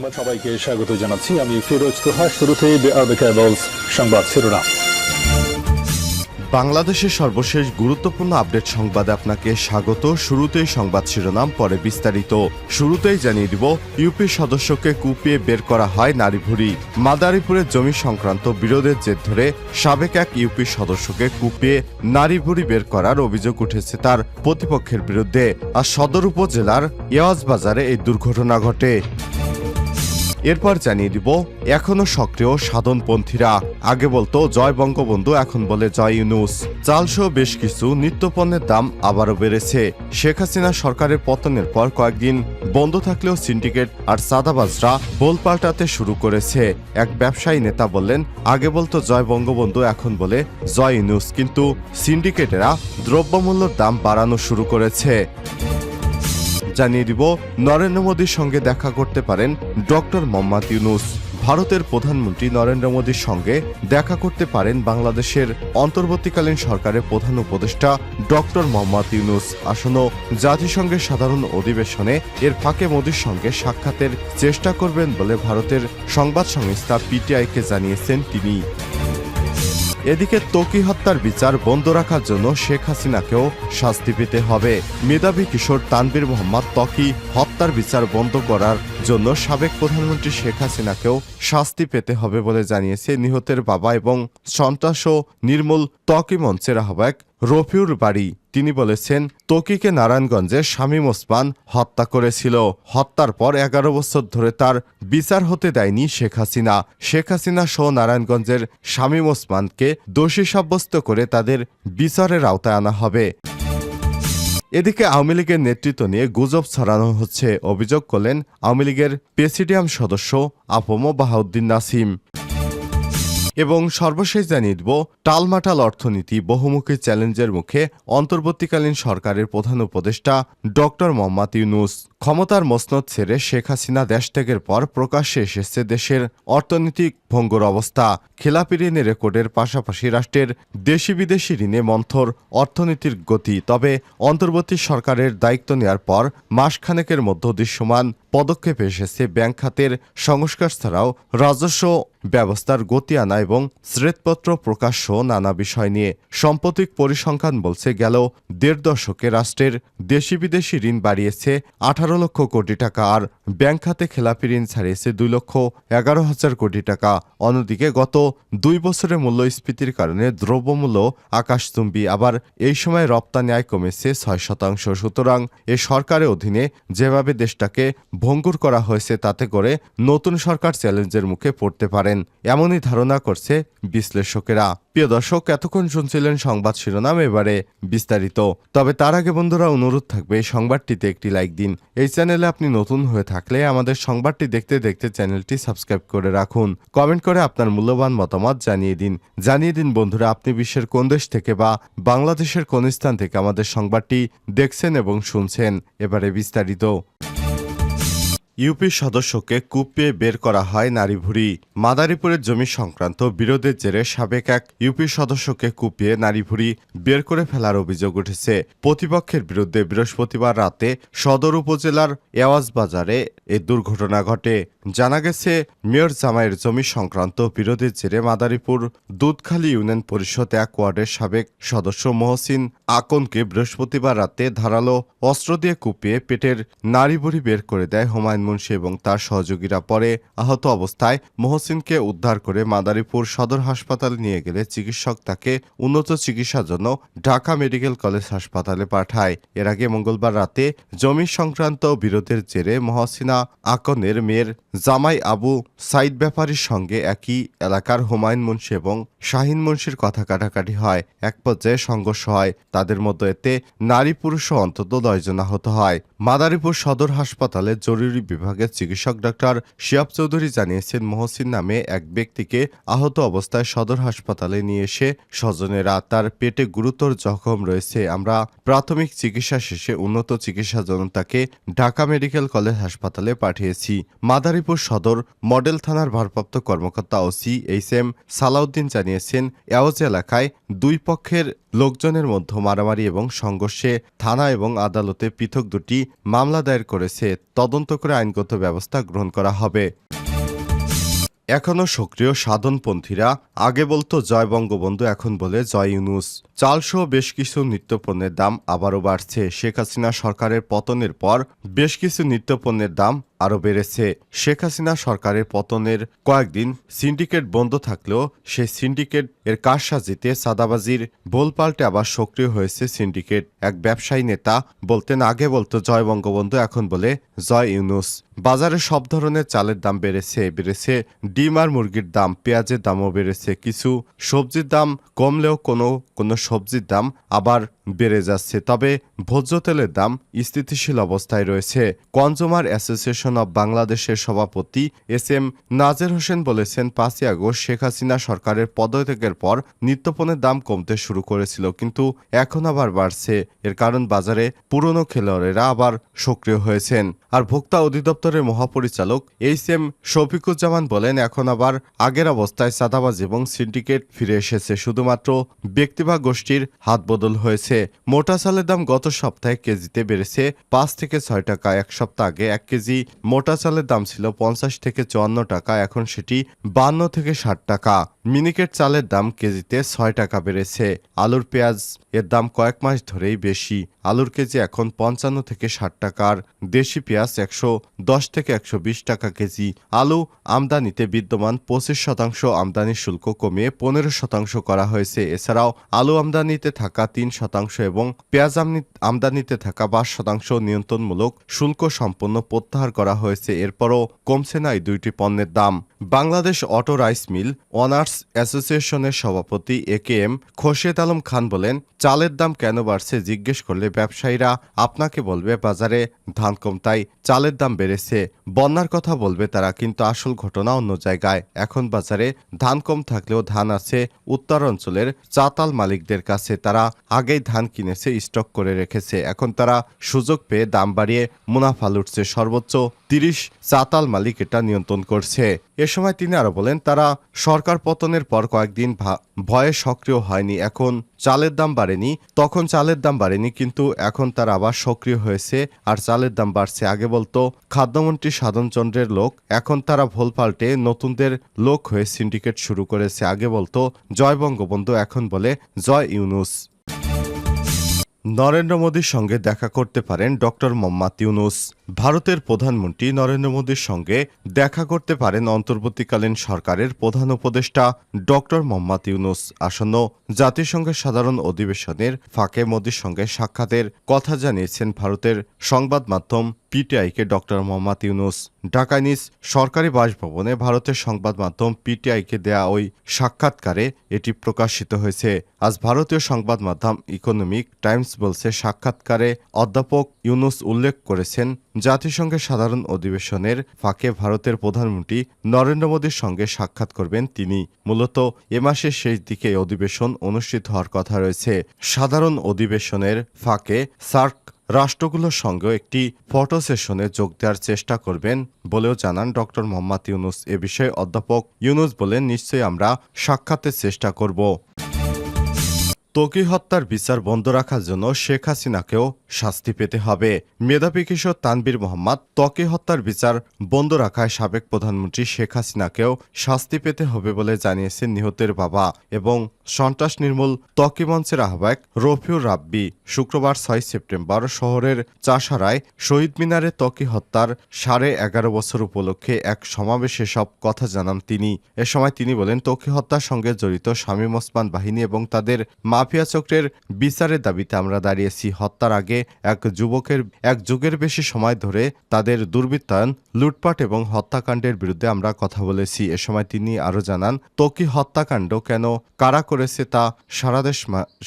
সংবাদ সবাইকে স্বাগত জানাচ্ছি। আমি ফিরোজ তোহা। শুরুতেই সংবাদ শিরোনাম। বাংলাদেশের সর্বশেষ গুরুত্বপূর্ণ আপডেট সংবাদে আপনাকে স্বাগত। শুরুতেই সংবাদ শিরোনাম, পরে বিস্তারিত। শুরুতেই জানিয়ে দিব, ইউপি সদস্যকে কুপিয়ে বের করা হয় নারীভুরি। মাদারীপুরের জমি সংক্রান্ত বিরোধের জের ধরে সাবেক এক ইউপি সদস্যকে কুপিয়ে নারীভুরি বের করার অভিযোগ উঠেছে তার প্রতিপক্ষের বিরুদ্ধে। আর সদর উপজেলার এওয়াজবাজারে এই দুর্ঘটনা ঘটে। এরপর জানিয়ে দিব, এখনো সক্রিয় সাধনপন্থীরা। আগে বলতো জয় বঙ্গবন্ধু, এখন বলে জয় ইউনূস। চালসহ বেশ কিছু নিত্যপণ্যের দাম আবারও বেড়েছে। শেখ হাসিনা সরকারের পতনের পর কয়েকদিন বন্ধ থাকলেও সিন্ডিকেট আর চাঁদাবাজরা বোল পাল্টাতে শুরু করেছে। এক ব্যবসায়ী নেতা বললেন, আগে বলতো জয় বঙ্গবন্ধু, এখন বলে জয় ইউনূস, কিন্তু সিন্ডিকেটেরা দ্রব্যমূল্যের দাম বাড়ানো শুরু করেছে। জানিয়ে দিব, নরেন্দ্র মোদীর সঙ্গে দেখা করতে পারেন ডক্টর মোহাম্মদ ইউনূস। ভারতের প্রধানমন্ত্রী নরেন্দ্র মোদীর সঙ্গে দেখা করতে পারেন বাংলাদেশের অন্তর্বর্তীকালীন সরকারের প্রধান উপদেষ্টা ডক্টর মোহাম্মদ ইউনূস। আসন্ন জাতিসংঘের সাধারণ অধিবেশনে এর ফাঁকে মোদীর সঙ্গে সাক্ষাতের চেষ্টা করবেন বলে ভারতের সংবাদ সংস্থা পিটিআইকে জানিয়েছেন তিনি। এদিকে ত্বকী হত্যার বিচার বন্ধ রাখার জন্য শেখ হাসিনাকেও শাস্তি পেতে হবে। মেধাবী কিশোর তানভীর মোহাম্মদ ত্বকী হত্যার বিচার বন্ধ করার জন্য সাবেক প্রধানমন্ত্রী শেখ হাসিনাকেও শাস্তি পেতে হবে বলে জানিয়েছে নিহতের বাবা এবং সন্ত্রাস ও নির্মূল ত্বকী মঞ্চের আহ্বায়ক রফিউর বাড়ি। তিনি বলেছেন, ত্বকীকে নারায়ণগঞ্জে শামীম ওসমান হত্যা করেছিল। হত্যার পর 11 বছর ধরে তার বিচার হতে দেয়নি শেখ হাসিনা। শেখ হাসিনা সহ নারায়ণগঞ্জের শামীম ওসমানকে দোষী সাব্যস্ত করে তাদের বিচারের আওতায় আনা হবে। এদিকে আওয়ামী লীগের নেতৃত্ব নিয়ে গুজব ছড়ানো হচ্ছে, অভিযোগ করলেন আওয়ামী লীগের প্রেসিডিয়াম সদস্য আফম বাহাউদ্দিন নাসিম। এবং সর্বশেষ জানিয়ে দিব, টালমাটাল অর্থনীতি, বহুমুখী চ্যালেঞ্জের মুখে অন্তর্বর্তীকালীন সরকারের প্রধান উপদেষ্টা ডক্টর মোহাম্মদ ইউনূস। ক্ষমতার মসনদ ছেড়ে শেখ হাসিনা দেশ ত্যাগের পর প্রকাশ্যে এসেছে দেশের অর্থনৈতিক ভঙ্গুর অবস্থা। খেলাপি ঋণের রেকর্ডের পাশাপাশি রাষ্ট্রের দেশি বিদেশি ঋণে মন্থর অর্থনীতির গতি। তবে অন্তর্বর্তী সরকারের দায়িত্ব নেওয়ার পর মাসখানেকের মধ্যে দৃশ্যমান পদক্ষেপ এসেছে ব্যাংক খাতের সংস্কার ছাড়াও রাজস্ব ব্যবস্থার গতি আনা এবং শ্বেতপত্র প্রকাশ্য নানা বিষয় নিয়ে। সাম্প্রতিক পরিসংখ্যান বলছে, গেল 1.5 দশকে রাষ্ট্রের দেশি বিদেশি ঋণ বাড়িয়েছে 18 লক্ষ কোটি টাকা, আর ব্যাংক খাতে খেলাপি ঋণ ছাড়িয়েছে 2,11,000 কোটি টাকা। অন্যদিকে গত 2 বছরে মূল্যস্ফীতির কারণে দ্রব্যমূল্য আকাশচুম্বী। আবার এই সময় রপ্তানি আয় কমেছে 6%। সুতরাং এ সরকারের অধীনে যেভাবে দেশটাকে ভঙ্গুর করা হয়েছে, তাতে করে নতুন সরকার চ্যালেঞ্জের মুখে পড়তে পারেন, এমনই ধারণা করছে বিশ্লেষকেরা। প্রিয় দর্শক, এতক্ষণ শুনছিলেন সংবাদ শিরোনাম, এবারে বিস্তারিত। তবে তার আগে বন্ধুরা, অনুরোধ থাকবে এই সংবাদটিতে একটি লাইক দিন। এই চ্যানেলে আপনি নতুন হয়ে থাকলে আমাদের সংবাদটি দেখতে দেখতে চ্যানেলটি সাবস্ক্রাইব করে রাখুন। কমেন্ট করে আপনার মূল্যবান মতামত জানিয়ে দিন বন্ধুরা, আপনি বিশ্বের কোন দেশ থেকে বা বাংলাদেশের কোন স্থান থেকে আমাদের সংবাদটি দেখছেন এবং শুনছেন। এবারে বিস্তারিত। ইউপি সদস্যকে কুপিয়ে বের করা হয় নারীভুরি। মাদারীপুরের জমি সংক্রান্ত বিরোধের জেরে সাবেক এক ইউপি সদস্যকে কুপিয়ে নারীভুরি বের করে ফেলার অভিযোগ উঠেছে প্রতিপক্ষের বিরুদ্ধে। বৃহস্পতিবার রাতে সদর উপজেলার এওয়াজবাজারে এ দুর্ঘটনা ঘটে। জানা গেছে, মেয়র জামাইয়ের জমি সংক্রান্ত বিরোধের জেরে মাদারীপুর দুধখালী ইউনিয়ন পরিষদ 1 ওয়ার্ডের সাবেক সদস্য মহসিন আকনকে বৃহস্পতিবার রাতে ধারালো অস্ত্র দিয়ে কুপিয়ে পেটের নাড়িভুড়ি বের করে দেয় হুমায়ুন মুন্সি এবং তার সহযোগীরা। পরে আহত অবস্থায় মহসিনকে উদ্ধার করে মাদারীপুর সদর হাসপাতালে নিয়ে গেলে চিকিৎসক তাকে উন্নত চিকিৎসার জন্য ঢাকা মেডিকেল কলেজ হাসপাতালে পাঠায়। এর আগে মঙ্গলবার রাতে জমি সংক্রান্ত বিরোধের জেরে মহসিনা আকনের মেয়ের জামাই আবু সাইদ ব্যাপারীর সঙ্গে একই এলাকার হুমায়ুন মুন্সি এবং শাহিন মুন্সির কথা কাটাকাটি হয়। এক পর্যায়ে সংঘর্ষ হয় তাদের মধ্যে। এতে নারী পুরুষ অন্তত 9 জন আহত হয়। মাদারীপুর সদর হাসপাতালের জরুরি বিভাগের চিকিৎসক ডাক্তার শিয়াব চৌধুরী জানিয়েছেন, মহসিন নামে এক ব্যক্তিকে আহত অবস্থায় সদর হাসপাতালে নিয়ে এসে স্বজনেরা। তার পেটে গুরুতর জখম রয়েছে। আমরা প্রাথমিক চিকিৎসা শেষে উন্নত চিকিৎসার জন্য তাকে ঢাকা মেডিকেল কলেজ হাসপাতালে পাঠিয়েছি। মাদারীপুর সদর মডেল থানার ভারপ্রাপ্ত কর্মকর্তা ওসি এইচ এম সালাউদ্দিন জানিয়েছেন, জানিয়েছেন, এওজ এলাকায় দুই পক্ষের লোকজনের মধ্যে মারামারি এবং সংঘর্ষে থানা এবং আদালতে পৃথক দুটি মামলা দায়ের করেছে। তদন্ত করে আইনগত ব্যবস্থা গ্রহণ করা হবে। এখনও সক্রিয় সাধনপন্থীরা। আগে বলতো জয় বঙ্গবন্ধু, এখন বলে জয় ইউনূস। চালসহ বেশ কিছু নিত্যপণ্যের দাম আবারও বাড়ছে। শেখ হাসিনা সরকারের পতনের পর বেশ কিছু নিত্যপণ্যের দাম আরও বেড়েছে। শেখ হাসিনা সরকারের পতনের কয়েকদিন সিন্ডিকেট বন্ধ থাকলেও সেই সিন্ডিকেট এর কারসাজিতে সাদাবাজির বোলপাল্টে আবার সক্রিয় হয়েছে সিন্ডিকেট। এক ব্যবসায়ী নেতা বলতেন, আগে বলতো জয় বঙ্গবন্ধু, এখন বলে জয় ইউনূস। বাজারে সব ধরনের চালের দাম বেড়েছে ডিম আর মুরগির দাম, পেঁয়াজের দামও বেড়েছে। কিছু সবজির দাম কমলেও কোনো সবজির দাম আবার বেড়ে যাচ্ছে। তবে ভোজ্য তেলের দাম স্থিতিশীল অবস্থায় রয়েছে। কনজুমার অ্যাসোসিয়েশন অব বাংলাদেশের সভাপতি এস.এম. নাজের হোসেন বলেছেন, 5ই আগস্ট শেখ হাসিনা সরকারের পদত্যাগের পর নিত্যপণ্যের দাম কমতে শুরু করেছিল, কিন্তু এখন আবার বাড়ছে। এর কারণ বাজারে পুরনো খেলোয়াড়েরা আবার সক্রিয় হয়েছেন। আর ভোক্তা অধিদপ্তরের মহাপরিচালক এইচ.এম. শফিকুজ্জামান বলেন, এখন আবার আগের অবস্থায় চাঁদাবাজি এবং সিন্ডিকেট ফিরে এসেছে। শুধুমাত্র ব্যক্তি বা গোষ্ঠীর হাত বদল হয়েছে। মোটা চালের দাম গত সপ্তাহে কেজিতে বেড়েছে 5 থেকে 6 টাকা। এক সপ্তাহ আগে 1 কেজি মোটা চালের দাম ছিল 50 থেকে 54 টাকা, এখন সেটি 52 থেকে 60 টাকা। মিনিকেট চালের দাম কেজিতে 6 টাকা বেড়েছে। আলুর পেঁয়াজ এর দাম কয়েক মাস ধরেই বেশি। আলুর কেজি এখন 55 থেকে 60 টাকার। দেশি পেঁয়াজ 110 থেকে 120 টাকা কেজি। আলু আমদানিতে বিদ্যমান 25% আমদানি শুল্ক কমিয়ে 15% করা হয়েছে। এছাড়াও আলু আমদানিতে থাকা 3% এবং পেঁয়াজ আমদানিতে থাকা 5% নিয়ন্ত্রণমূলক শুল্ক সম্পন্ন প্রত্যাহার করা হয়েছে। এরপরও কমছে না এই দুইটি পণ্যের দাম। Bangladesh auto rice mill owners অ্যাসোসিয়েশনের সভাপতি এ.কে.এম. খোরশেদ আলম খান বলেন, চালের দাম কেন বাড়ছে জিজ্ঞেস করলে ব্যবসায়ীরা আপনাকে বলবে বাজারে ধান কম তাই চালের দাম বেড়েছে। বন্যার কথা বলবে তারা, কিন্তু আসল ঘটনা অন্য জায়গায়। এখন বাজারে ধান কম থাকলেও ধান আছে উত্তরাঞ্চলের চাতাল মালিকদের কাছে। তারা আগেই ধান কিনেছে, স্টক করে রেখেছে। এখন তারা সুযোগ পেয়ে দাম বাড়িয়ে মুনাফা লুটছে। সর্বোচ্চ 30 চাতাল মালিক এটা নিয়ন্ত্রণ করছে। এ সময় তিনি আরো বলেন, তারা সরকার পতনের পর কয়েকদিন ভয়ে সক্রিয় হয়নি। এখন চালের দাম বাড়েনি, তখন চালের দাম বাড়েনি, কিন্তু এখন তারা আবার সক্রিয় হয়েছে আর চালের দাম বাড়ছে। আগে বলতো খাদ্যমন্ত্রী সাধনচন্দ্রের লোক, এখন তারা ভোল পাল্টে নতুনদের লোক হয়ে সিন্ডিকেট শুরু করেছে। আগে বলতো জয় বঙ্গবন্ধু, এখন বলে জয় ইউনূস। নরেন্দ্র মোদীর সঙ্গে দেখা করতে পারেন ডক্টর মোহাম্মদ ইউনূস। ভারতের প্রধানমন্ত্রী নরেন্দ্র মোদীর সঙ্গে দেখা করতে পারেন অন্তর্বর্তীকালীন সরকারের প্রধান উপদেষ্টা ডক্টর মোহাম্মদ ইউনূস। আসন্ন জাতিসংঘের সাধারণ অধিবেশনের ফাঁকে মোদীর সঙ্গে সাক্ষাতের কথা জানিয়েছেন ভারতের সংবাদ মাধ্যম পিটিআইকে ডক্টর মোহাম্মদ ইউনূস। ঢাকায় নিজ সরকারি বাসভবনে ভারতের সংবাদ মাধ্যম পিটিআইকে দেয়া ওই সাক্ষাৎকারে এটি প্রকাশিত হয়েছে। আজ ভারতীয় সংবাদ মাধ্যম ইকোনমিক টাইমস বলছে, সাক্ষাৎকারে অধ্যাপক ইউনূস উল্লেখ করেছেন, জাতিসংঘের সাধারণ অধিবেশনের ফাঁকে ভারতের প্রধানমন্ত্রী নরেন্দ্র মোদীর সঙ্গে সাক্ষাৎ করবেন তিনি। মূলত এ মাসের শেষ দিকে অধিবেশন অনুষ্ঠিত হওয়ার কথা রয়েছে। সাধারণ অধিবেশনের ফাঁকে সার্ক রাষ্ট্রগুলোর সঙ্গে একটি ফটো সেশনে যোগ দেওয়ার চেষ্টা করবেন বলেও জানান ডক্টর মোহাম্মদ ইউনূস। এ বিষয়ে অধ্যাপক ইউনূস বলেন, নিশ্চয়ই আমরা সাক্ষাতের চেষ্টা করব। ত্বকী হত্যার বিচার বন্ধ রাখার জন্য শেখ হাসিনাকেও শাস্তি পেতে হবে। মেধাবী কিশোর তানভীর মোহাম্মদ ত্বকী হত্যার বিচার বন্ধ রাখায় সাবেক প্রধানমন্ত্রী শেখ হাসিনাকেও শাস্তি পেতে হবে বলে জানিয়েছেন নিহতের বাবা এবং সন্ত্রাস নির্মূল ত্বকী মঞ্চের আহ্বায়ক রফিউর রাব্বি। শুক্রবার 6 সেপ্টেম্বর শহরের চাষারায় শহীদ মিনারে ত্বকী হত্যার 11.5 বছর উপলক্ষে এক সমাবেশে সব কথা জানান তিনি। এ সময় তিনি বলেন, ত্বকী হত্যার সঙ্গে জড়িত শামীম ওসমান বাহিনী এবং তাদের মাফিয়া চক্রের বিচারের দাবিতে আমরা দাঁড়িয়েছি। হত্যার আগে এক যুগের বেশি সময় ধরে তাদের দুর্বৃত্তায়ন, লুটপাট এবং হত্যাকাণ্ডের বিরুদ্ধে আমরা কথা বলেছি। এ সময় তিনি আরও জানান, ত্বকী হত্যাকাণ্ড কেন কারা করেছে তা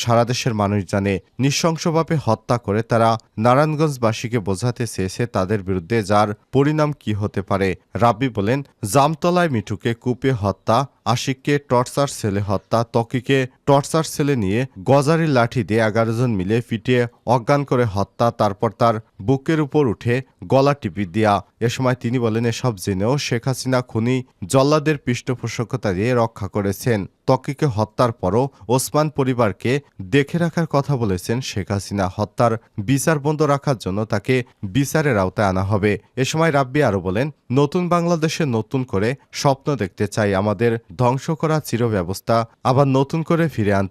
সারা দেশের মানুষ জানে। নৃশংসভাবে হত্যা করে তারা নারায়ণগঞ্জবাসীকে বোঝাতে চেয়েছে তাদের বিরুদ্ধে যার পরিণাম কি হতে পারে। রাব্বি বলেন, জামতলায় মিঠুকে কুপিয়ে হত্যা, আশিককে টর্চার সেলে হত্যা, ত্বকীকে টর্চার সেলে নিয়ে গজারি লাঠি দিয়ে 11 জন মিলে পিটিয়ে অজ্ঞান করে হত্যা, তারপর তার বুকের উপর উঠে গলা টিপি দেয়া। এ সময় তিনি বলেন, এসব জেনেও শেখ হাসিনা খুনি জল্লাদের পৃষ্ঠপোষকতা দিয়ে রক্ষা করেছেন। ত্বকীকে হত্যার পরও ওসমান পরিবারকে দেখে রাখার কথা বলেছেন শেখ হাসিনা। হত্যার বিচার বন্ধ রাখার জন্য তাকে বিচারের আওতায় আনা হবে। এ সময় রাব্বি আরও বলেন, নতুন বাংলাদেশে নতুন করে স্বপ্ন দেখতে চাই, আমাদের ধ্বংস করা চির ব্যবস্থা আবার নতুন করে ফিরে আনতে